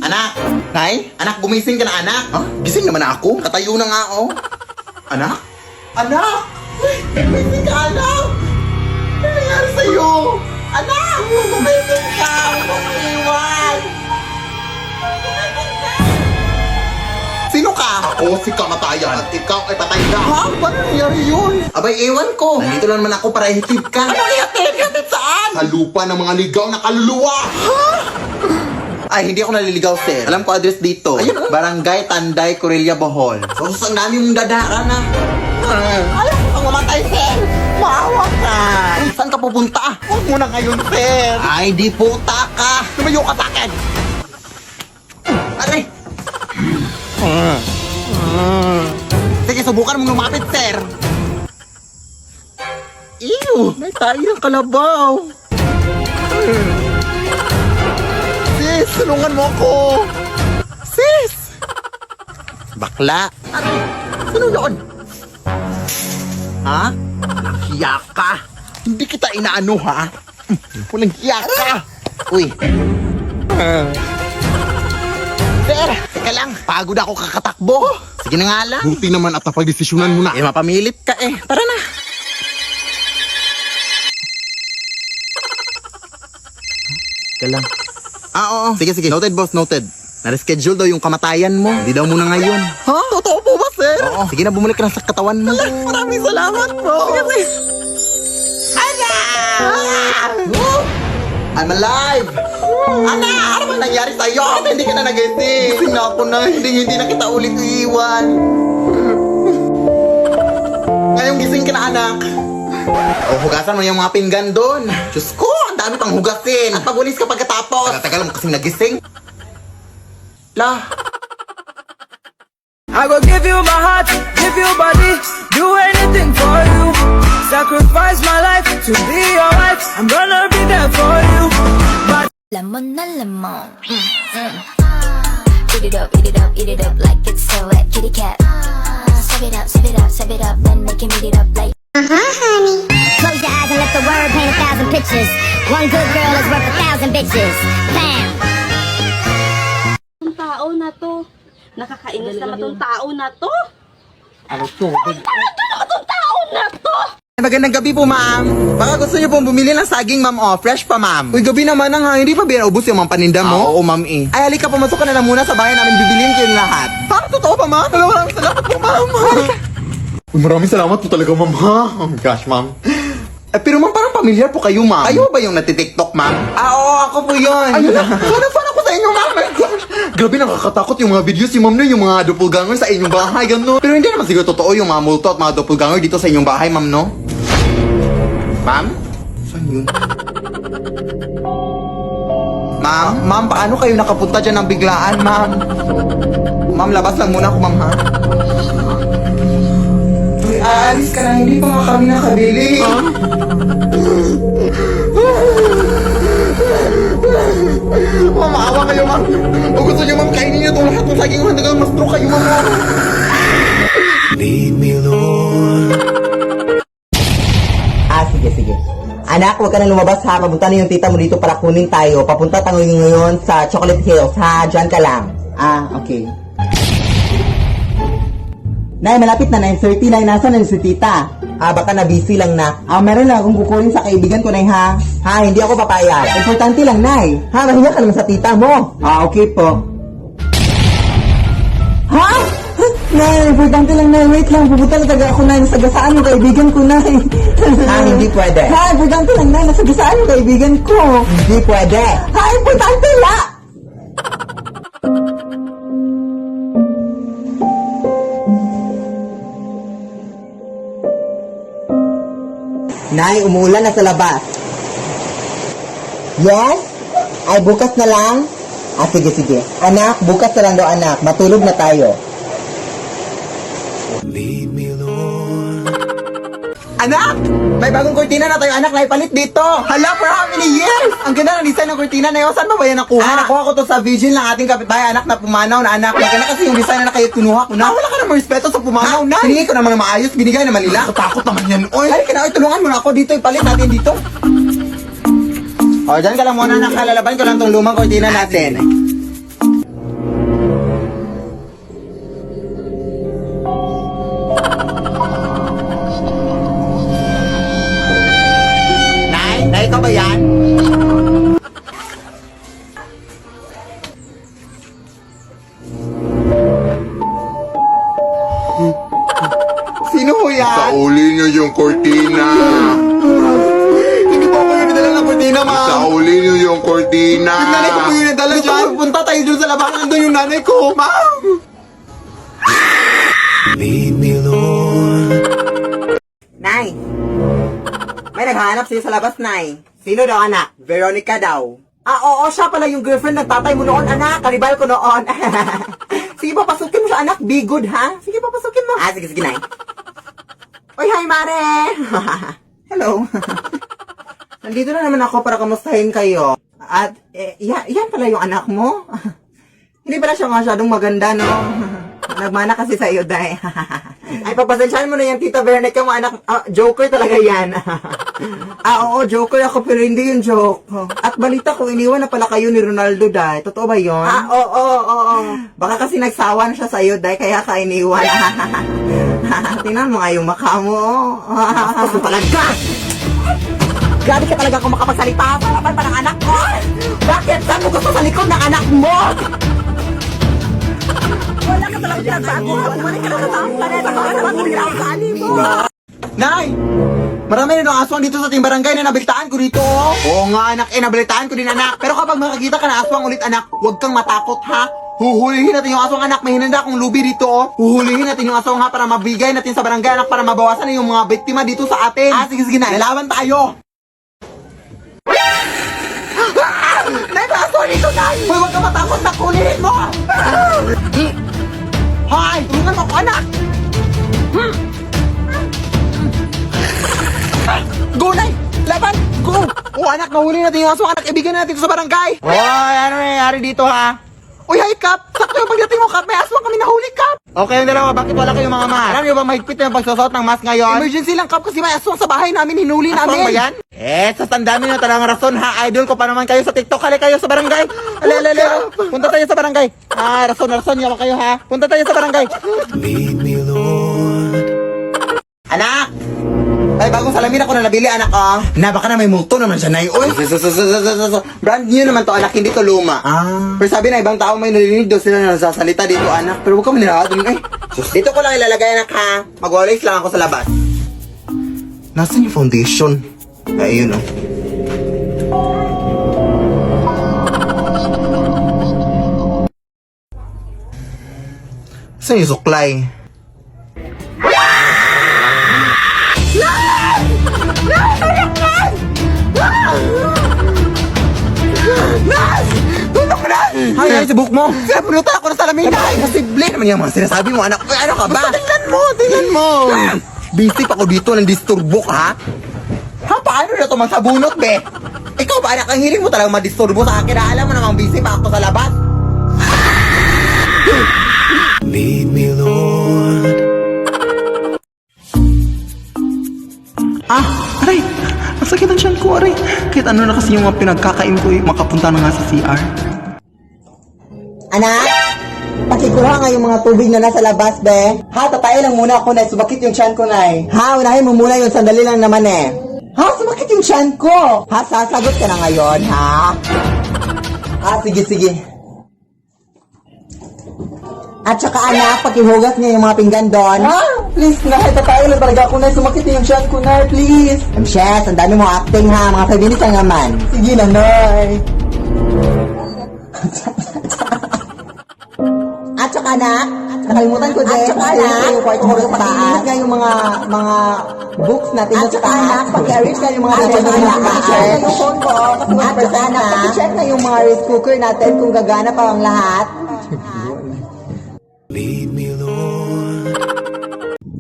Anak! Nay? Anak, gumising ka na, anak! Ah, gising naman na ako. Katayo na nga, oh! Anak? Anak! Gumising ka, anak! Ano nangyari sa'yo? Anak! Gumising ka! Huwag mo iwan! Gumising ka! Sino ka? Ako si kamatayan at ikaw ay patay na. Ha? Paano nangyari yun? Abay, ewan ko. Nandito lang naman ako para ihatid ka. Ano ihatid? Ihatid saan? Sa lupa ng mga ligaw na kaluluwa. Ay, hindi ako naliligaw, sir. Alam ko address dito. Ayun, oh. Barangay Tanday, Corella, Bohol. So, ang dami mong dadaan na. Alam ko kang mamatay, sir. Maawa ka. Uy, saan ka pupunta? Huwag mo na ngayon, sir. Ay, di puta ka. Lumayo ka sa akin. Aray. Sige, subukan mong lumapit, sir. Ew, may tayo ng kalabaw. Sis, tulungan mo ako. Sis! Bakla. Ano? Sino yun? Ha? Walang hiya ka. Hindi kita inaano, ha? Walang hiya ka. Uy. Sir, teka lang. Pagod ako kakatakbo. Sige na nga lang. Buti naman at napagdesisyonan mo na. Eh, mapamilit ka eh. Tara na. Teka lang. Oo. Sige, sige. Noted, boss. Noted. Na-reschedule daw yung kamatayan mo. Hindi daw muna ngayon. Ha? Totoo po ba, sir? Oo. Sige na, bumalik ka na sa katawan mo. Maraming salamat, bro. Sige. I'm alive! Ana! Ano ba nangyari sa'yo? Hindi ka na nagising. Gising na ako na. Hindi na kita ulit iiwan. Ngayong gising ka na, anak. O, hugasan mo yung mga pinggan doon. Diyos ko, ang dami pang hugasin. At magulis ka pagkatapos. Tagal mo kasing nagising. La. I will give you my heart, give you body, do anything for you. Sacrifice my life to be your wife. I'm gonna be there for you. But Lemon na lemon. Eat it up, eat it up, eat it up like it's so wet. Kitty cat. Serve it up, serve it up, serve it up, then make him eat it up like. Honey. Close your eyes and let the word paint 1,000 pictures. One good girl is worth 1,000 bitches. Bam. Ang tao na to. Nakakainis naman tong tao na to. Ano to? Tong tao na to. Magandang gabi po, ma'am. Baka gusto niyo pong bumili ng saging, ma'am. Oh, fresh pa, ma'am. Uy, gabi naman ang hindi pa binaubos yung mga paninda mo? Oo, ma'am eh. Ay, halika, pumasok ka na lang muna sa bahay namin. Bibiliin ko yung lahat. Parang totoo pa, ma'am? Maraming salamat po, ma'am. Uy, maraming salamat po talaga, ma'am, ha? Oh my gosh, ma'am. Pero ma'am, parang pamilyar po kayo, ma'am. Kayo ba yung natitiktok, ma'am? Oo, ako po yun. Ayun na. Fan ako sa inyo, ma'am. Grabe, nakakatakot yung mga videos si ma'am na yung mga doppelganger sa inyong bahay, gano'n. Pero hindi naman siguro totoo yung mga multo at mga doppelganger dito sa inyong bahay, ma'am, no? Ma'am? Saan yun? Ma'am, paano kayo nakapunta dyan ng biglaan, ma'am? Ma'am, labas lang muna ako, ma'am, ha? Uy, aalis ka na, hindi pa nga kami nakabili. Ma'am, maawa kayo, ma'am. O gusto niyo, ma'am, kainin niyo itong lahat ng saging hanggang mas true kayo, ma'am. Leave me alone. Sige, sige. Anak, huwag ka na lumabas ha. Papunta na yung tita mo dito para kunin tayo. Papunta tayo ngayon sa Chocolate Hills ha. Diyan ka lang. Okay. Nay, malapit na 9:30 na. Nasaan na si tita? Baka na busy lang na. Meron lang akong kukunin sa kaibigan ko, Nay, ha? Hindi ako papayag. Importante lang, Nay. Mahiya ka naman sa tita mo. Okay po. Nay, importante lang, Nay. Wait lang, pupunta na taga ako, Nay. Nasagasaan yung kaibigan ko, Nay. Hindi pwede. Importante lang, Nay. Nasagasaan yung kaibigan ko. Hindi pwede. Importante lang. Nay, umuulan na sa labas. Yes? Ay, bukas na lang? Sige, sige. Anak, bukas na lang daw, anak. Matulog na tayo. Leave me alone. Anak! May bagong kurtina na tayo, anak, na ipalit dito. Hala, for how many years? Ang ganda ng design ng kurtina na yun. Saan ba ba yan nakuha? Nakuha ko to sa vigil ng ating kapitbahay, anak, na pumanaw na anak. Maganda kasi yung design na kayo kinuha ko na. Wala ka namang respeto sa pumanaw na. Hiningi ko naman ng maayos, binigay naman nila. Takot naman yan, oy. Halika na, tulungan mo na ako dito, ipalit natin dito. O, dyan ka lang muna, anak. Kalalaban ko lang tong lumang kurtina natin. yan? Sauli niyo yung kortina. Hindi po ako yung nadala ng kortina, ma'am. Sauli niyo yung kortina. Yung nanay ko po yung nadala dyan. Punta tayo dun sa labahan. Nandun yung nanay ko, ma'am. Lead me, Lord. Nay! May naghahanap sa'yo sa labas, Nay. Sino daw, anak? Veronica daw. Ah, oo, siya pala yung girlfriend ng tatay mo noon, anak. Karibal ko noon. Sige, papasukin mo siya, anak. Be good, ha? Sige, papasukin mo. Ah, sige, Nay. Oy, hi, Mare! Hello. Nandito na naman ako para kamustahin kayo. At, yan pala yung anak mo. Hindi pala siya masyadong maganda, no? Nagmana kasi sa iyo, Day. Ay, pagpasensyahan mo na yan, Tita Veronica mo, anak. Joker talaga yan. Oo, joker ako, pero hindi yung joke. At balita ko, iniwan na pala kayo ni Ronaldo, Day. Totoo ba yun? Oo. Baka kasi nagsawa na siya sa iyo, Day, kaya ka iniwan. Tingnan mo nga yung mukha mo. Gusto talaga! Grabe ka talaga kung makapagsalita sa laban pa ng anak ko! Bakit? Saan mo gusto sa likod ng anak mo? Wala ka talaga pinagbago. Bumalik ka na sa taong planeta. Kaya naman tumira sa ani mo. Nay! Marami na ng aswang dito sa ating barangay na nabiltaan ko dito, oh. Oo nga, anak. Nabiltaan ko din, anak. Pero kapag makakita ka na aswang ulit, anak, huwag kang matakot, ha? Huhulihin natin yung aswang, anak. May hinanda akong lubi dito, oh. Huhulihin natin yung aswang, ha, para mabigay natin sa barangay, anak, para mabawasan na yung mga biktima dito sa atin. Ah, sige, na. Lalaban tayo. Nay, may aswang dito, Nay! Hoy, huwag kang matakot, nak. Hulihin mo! Hoy! Tulungan mo ako, anak! Go, Nay! Laban! Go! Oh, anak, nahuli natin yung aswang, anak. Ibigay na natin ito sa barangay. Hoy, ano nangyayari dito, ha? Uy, hi, Kap! Sakto yung pagdating mo, Kap. May aswang kami nahuli, Kap. Okay, yung dalawa. Bakit wala kayong mga mahal? Alam niyo ba mahigpit na yung pagsusot ng mask ngayon? Emergency lang, Kap, kasi may aswang sa bahay namin. Hinuli namin. Aswang ba yan? Sa tandami na talagang rason, ha? Idol ko pa naman kayo sa TikTok. Hali kayo sa barangay. Alala. Punta tayo sa barangay. Rason. Yawa kayo, ha? Punta tayo sa barangay. Lead me, Lord. Anak! Ay, bagong salamin ako na nabili, anak, oh. Na, baka na may multo naman siya, Nay. Uy, brand new naman to, anak, hindi to luma. Pero sabi na, ibang tao may narinig daw sila na nasasalita dito, anak. Pero huwag ka manirahat dun, ay. Dito ko lang ilalagay, anak, ha. Mag-walis lang ako sa labas. Nasaan yung foundation? Ay, yun, oh. Saan yung suklay? Tulog na! Ay, sa buhok mo! Pinapunutan ako ng salamin! Ay, posible naman yung mga sinasabi mo, anak. Ay, ano ka ba? Tingnan mo! Busy pa ako dito ng disturbo ka, ha? Ha, paano na ito magsabunot, be? Ikaw ba, anak? Ang hiling mo talagang madisturbo sa akin. Alam mo namang busy pa ako sa labas. Lead me, Lord. Aray! Ang sakit ang tiyan ko, aray! Kahit ano na kasi yung mga pinagkakain ko, makapunta na nga sa CR. Anak, pakikuha nga yung mga tubig na nasa labas, be. Ha, tatayo lang muna ako, Nay. Sumakit yung tiyan ko, Nay. Ha, unahin mo muna yun. Sandali lang naman, eh. Ha, sumakit yung tiyan ko. Ha, sasagot ka na ngayon, ha? Sige. At saka, anak, pakihugas niya yung mga pinggan doon. Ha? Please, Nay. Tatayo lang talaga ako, Nay. Sumakit yung tiyan ko, Nay. Please. Shes, ang dami mo acting, ha. Mga 5 minutes lang naman. Sige na, Nay. At saka, anak, nakalimutan ko din. At saka, anak, yung kwarto ko sa taas. Nga yung mga books natin sa taas. At saka, anak, paki-arrange nga yung mga books natin sa taas. At yung phone ko. At saka, anak, paki-check na yung mga rice cooker natin kung gagana pa ang lahat. Lead me, Lord.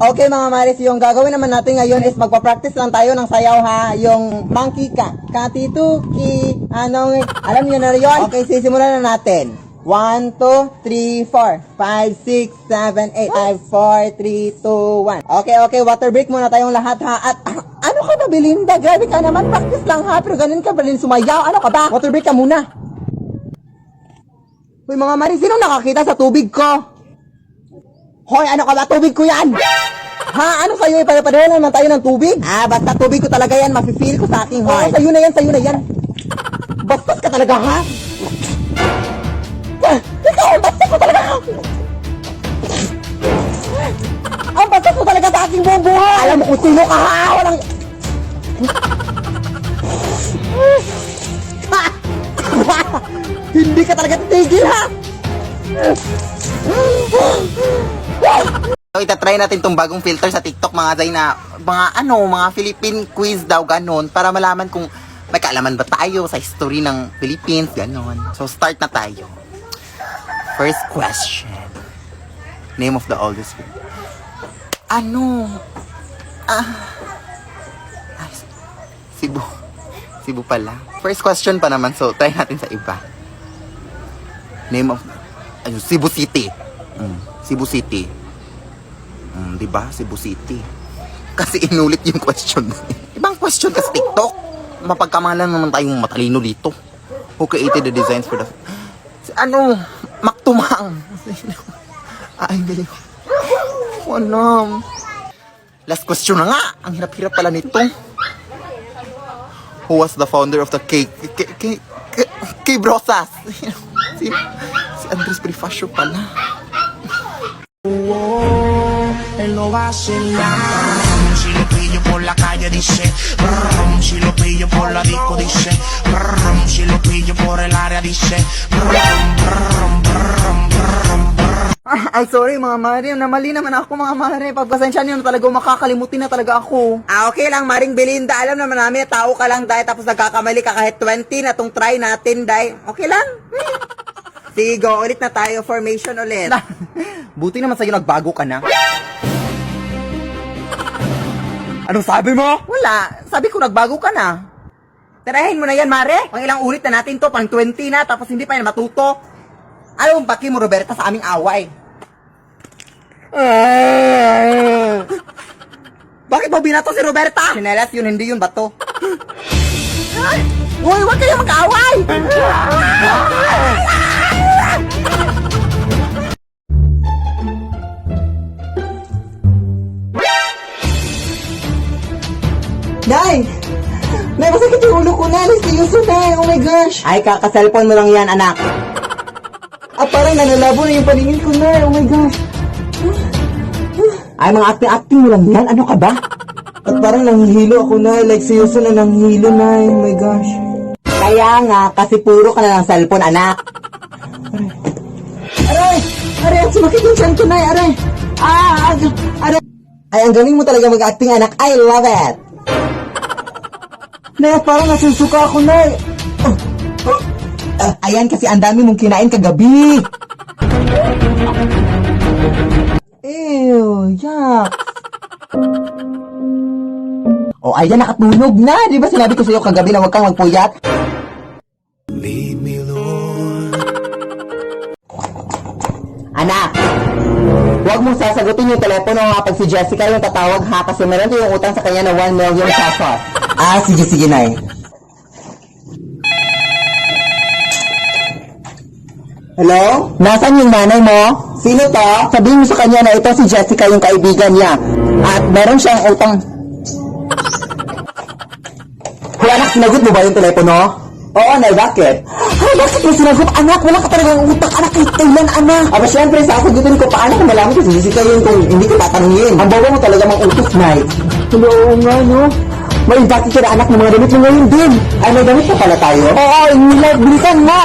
Okay, mga Maris, yung gagawin naman natin ngayon is magpa-practice lang tayo ng sayaw, ha? Yung monkey ka. Katituki. Alam niyo na yun? Okay, sisimulan na natin. 1, 2, 3, 4, 5, 6, 7, 8, 5, 4, 3, 2, 1. Okay, water break muna tayong lahat, ha? At ano ka ba, Belinda? Grabe ka naman, practice lang, ha? Pero ganun ka pa rin sumayaw. Ano ka ba? Water break ka muna. Uy, mga Maris, sino nakakita sa tubig ko? Hoy, ano ka ba? Tubig ko yan! Ha? Ano sa'yo? Ipapadala naman tayo ng tubig? Basta tubig ko talaga yan. Mafe-feel ko sa aking heart. Sa'yo na yan. Bastos ka talaga, ha? Ikaw, bastos ko talaga! Ang bastos ko talaga sa aking buong buhay! kung sino ka ha! Walang... Hindi ka talaga titigil ha! So, itatry natin tong bagong filter sa TikTok mga Zay na mga Philippine quiz daw ganon para malaman kung may kaalaman ba tayo sa history ng Philippines ganon. So start na tayo. First question. Name of the oldest city. Cebu. Cebu pala. First question pa naman, so try natin sa iba. Name of Cebu City. Cebu City. Diba? Cebu City. Kasi inulit yung question. Ibang question kasi TikTok. Mapagkamalan naman tayong matalino dito. Who created the designs for the... Maktumang. Ay, galing. Wanam. Last question na nga. Ang hirap-hirap pala nito. Who was the founder of the K Brosas? Si Andres Bonifacio pala. Él lo vacila. Si lo pillo por la calle dice, si lo pillo por la disco dice, si lo pillo por el área dice, Ay, sorry mga Mari. Namali naman ako mga Mari. Pagpasensya niyo na talaga, makakalimutin na talaga ako. Okay lang, Maring Belinda. Alam naman namin, tao ka lang, Day. Tapos nagkakamali ka kahit 20 na tong try natin, Day. Okay lang? Sige, go. Ulit na tayo. Formation ulit. Buti naman sa'yo nagbago ka na. Anong sabi mo? Wala. Sabi ko nagbago ka na. Tirahin mo na yan, Mare. Pang ilang ulit na natin to. Pang 20 na. Tapos hindi pa yan matuto. Ano ang baki mo, Roberta, sa aming away? Bakit mo binato si Roberta? Sinelas yun, hindi yun bato. Uy, huwag kayo mag-away! Nay! Nay, masakit yung ulo ko na. Seryoso, Nay. Oh my gosh. Ay, kaka-cellphone mo lang yan, anak. Parang nanalabo na yung paningin ko, Nay. Oh my gosh. Ay, mga acting-acting mo lang yan. Ano ka ba? At parang nanghihilo ako, Nay. Like, seryoso na nanghihilo, Nay. Oh my gosh. Kaya nga, kasi puro ka na ng cellphone, anak. Aray! Aray! Ang sumakit yung tiyan ko, Nay. Aray! Aray! Ay, ang galing mo talaga mag-acting, anak. I love it! Nay, parang nasusuka ako, Nay. Ayan, kasi ang dami mong kinain kagabi. Ew, yuck. Oh, ayan, nakatulog na. Di ba sinabi ko sa'yo kagabi na huwag kang magpuyat? leave me alone. Anak, huwag mong sasagutin yung telepono kapag si Jessica yung tatawag ha, kasi meron yung utang sa kanya na 1 million pesos. Sige, Nay. Hello? Nasaan yung nanay mo? Sino to? Sabihin mo sa kanya na ito si Jessica yung kaibigan niya. At meron siyang utang. Hoy anak, sinagot mo ba yung telepono? Oo, Nay, bakit? Ay, bakit mo sinagot? Anak, wala ka talagang utang. Anak, kahit kailan, anak. Aba, syempre, sasagutin ko paano kung malaman ko si Jessica yung kung hindi ko tatanungin. Ang bawa mo talaga mang utos, Nay. Oo nga, no? May bakit ka na anak ng mga damit mo ngayon din. Ay, may damit pa pala tayo? Oo, bilisan nga.